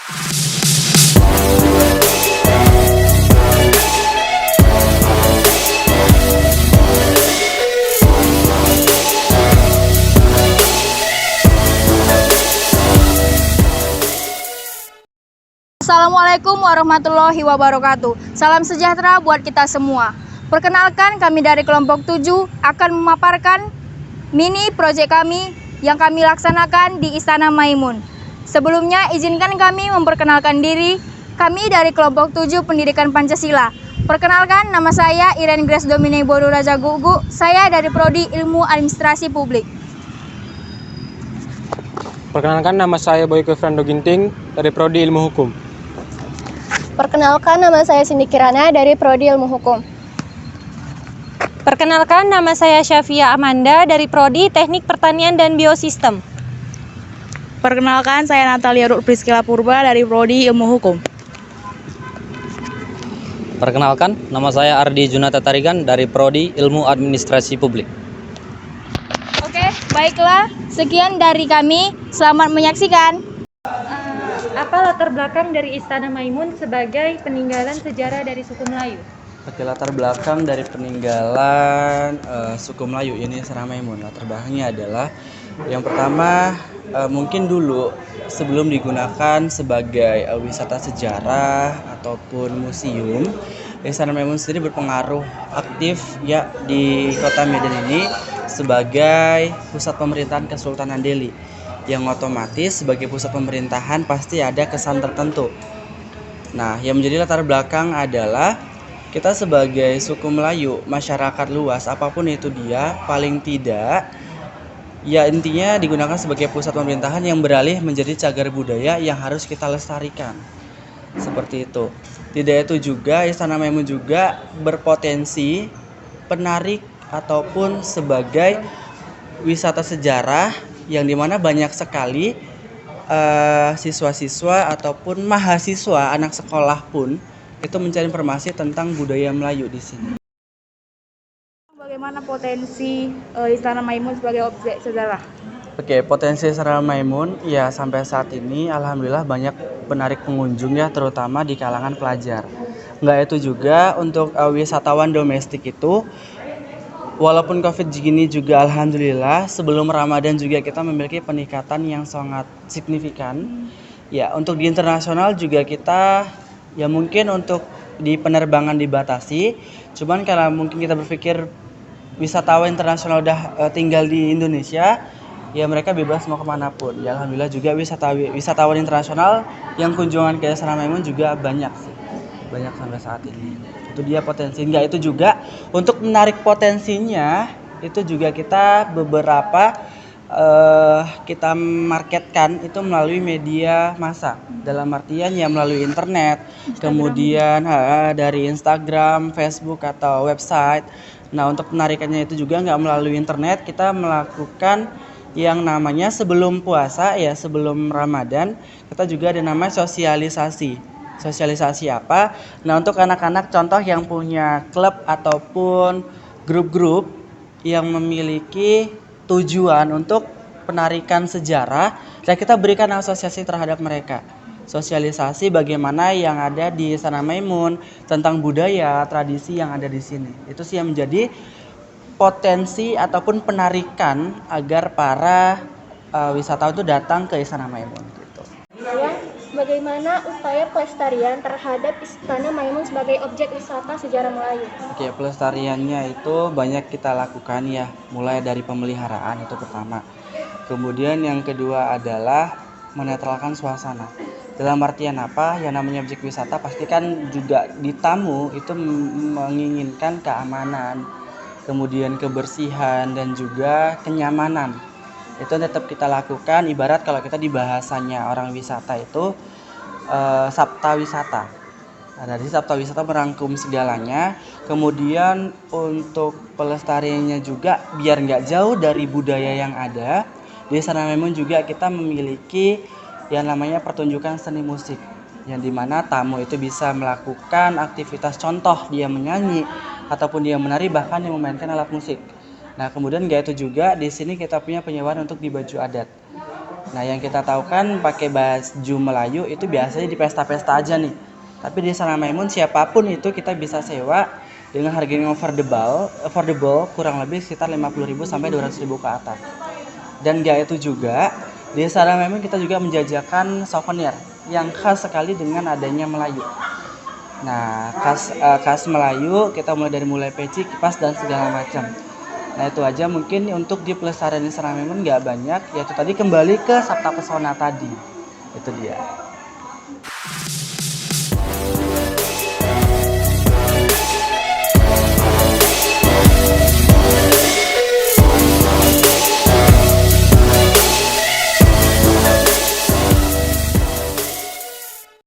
Assalamualaikum warahmatullahi wabarakatuh. Salam sejahtera buat kita semua. Perkenalkan, kami dari kelompok 7 akan memaparkan mini proyek kami yang kami laksanakan di Istana Maimun. Sebelumnya, izinkan kami memperkenalkan diri. Kami dari kelompok 7 Pendidikan Pancasila. Perkenalkan, nama saya Iren Grace Domine Boru Raja Gugu. Saya dari Prodi Ilmu Administrasi Publik. Perkenalkan, nama saya Boyke Frando Ginting dari Prodi Ilmu Hukum. Perkenalkan, nama saya Cindy Kirana dari Prodi Ilmu Hukum. Perkenalkan, nama saya Syafia Amanda dari Prodi Teknik Pertanian dan Biosistem. Perkenalkan, saya Natalia Ruth Priskila Purba dari Prodi Ilmu Hukum. Perkenalkan, nama saya Ardi Junata Tarigan dari Prodi Ilmu Administrasi Publik. Oke, baiklah. Sekian dari kami. Selamat menyaksikan. Apa latar belakang dari Istana Maimun sebagai peninggalan sejarah dari suku Melayu? Oke, latar belakang dari peninggalan suku Melayu ini Istana Maimun. Latar belakangnya adalah yang pertama, mungkin dulu sebelum digunakan sebagai wisata sejarah ataupun museum, Istana Maimun sendiri berpengaruh aktif ya di kota Medan ini sebagai pusat pemerintahan Kesultanan Delhi, yang otomatis sebagai pusat pemerintahan pasti ada kesan tertentu. Nah, yang menjadi latar belakang adalah kita sebagai suku Melayu, masyarakat luas, apapun itu dia, paling tidak ya intinya digunakan sebagai pusat pemerintahan yang beralih menjadi cagar budaya yang harus kita lestarikan. Seperti itu. Tidak itu juga, Istana Maimun juga berpotensi penarik ataupun sebagai wisata sejarah yang dimana banyak sekali siswa-siswa ataupun mahasiswa anak sekolah pun itu mencari informasi tentang budaya Melayu di sini. Bagaimana potensi Istana Maimun sebagai objek sejarah? Oke, potensi Istana Maimun ya sampai saat ini alhamdulillah banyak penarik pengunjung ya, terutama di kalangan pelajar. Nggak itu juga untuk wisatawan domestik itu. Walaupun COVID gini juga alhamdulillah sebelum Ramadan juga kita memiliki peningkatan yang sangat signifikan. Ya, untuk di internasional juga kita ya mungkin untuk di penerbangan dibatasi. Cuman karena mungkin kita berpikir wisatawan internasional udah tinggal di Indonesia, ya mereka bebas mau kemanapun. Ya alhamdulillah juga wisatawan internasional yang kunjungan ke Istana Maimun juga banyak sih. Banyak sampai saat ini. Itu dia potensi. Enggak itu juga untuk menarik potensinya itu juga kita beberapa kita marketkan itu melalui media massa, dalam artian ya melalui internet, kemudian dari Instagram, Facebook atau website. Nah, untuk penarikannya itu juga nggak melalui internet, kita melakukan yang namanya sebelum puasa ya, sebelum Ramadan kita juga ada namanya sosialisasi. Sosialisasi apa? Nah, untuk anak-anak contoh yang punya klub ataupun grup-grup yang memiliki tujuan untuk penarikan sejarah, dan kita berikan asosiasi terhadap mereka. Sosialisasi bagaimana yang ada di Istana Maimun tentang budaya, tradisi yang ada di sini. Itu sih yang menjadi potensi ataupun penarikan agar para wisatawan itu datang ke Istana Maimun gitu. Bagaimana upaya pelestarian terhadap Istana Maimun sebagai objek wisata sejarah Melayu? Oke, pelestariannya itu banyak kita lakukan ya, mulai dari pemeliharaan itu pertama. Kemudian yang kedua adalah menetralkan suasana. Dalam artian apa? Yang namanya objek wisata pasti kan juga di tamu itu menginginkan keamanan, kemudian kebersihan dan juga kenyamanan. Itu tetap kita lakukan, ibarat kalau kita di bahasanya orang wisata itu sabta wisata. Nah, dari sabta wisata merangkum segalanya. Kemudian untuk pelestariannya juga biar nggak jauh dari budaya yang ada, di Istana Maimun juga kita memiliki yang namanya pertunjukan seni musik, yang dimana tamu itu bisa melakukan aktivitas contoh dia menyanyi ataupun dia menari, bahkan dia memainkan alat musik. Nah, kemudian gak itu juga di sini kita punya penyewaan untuk di baju adat. Nah, yang kita tahu kan pakai baju Melayu itu biasanya di pesta-pesta aja nih. Tapi di Istana Maimun siapapun itu kita bisa sewa dengan harga yang affordable kurang lebih sekitar 50.000 sampai 200.000 ke atas. Dan gak itu juga, di Istana Maimun kita juga menjajakan souvenir yang khas sekali dengan adanya Melayu. Nah, khas Melayu kita mulai peci, kipas dan segala macam. Nah, itu aja mungkin untuk di pelestarian Istana Maimun nggak banyak, yaitu tadi kembali ke Sabta Pesona tadi. Itu dia.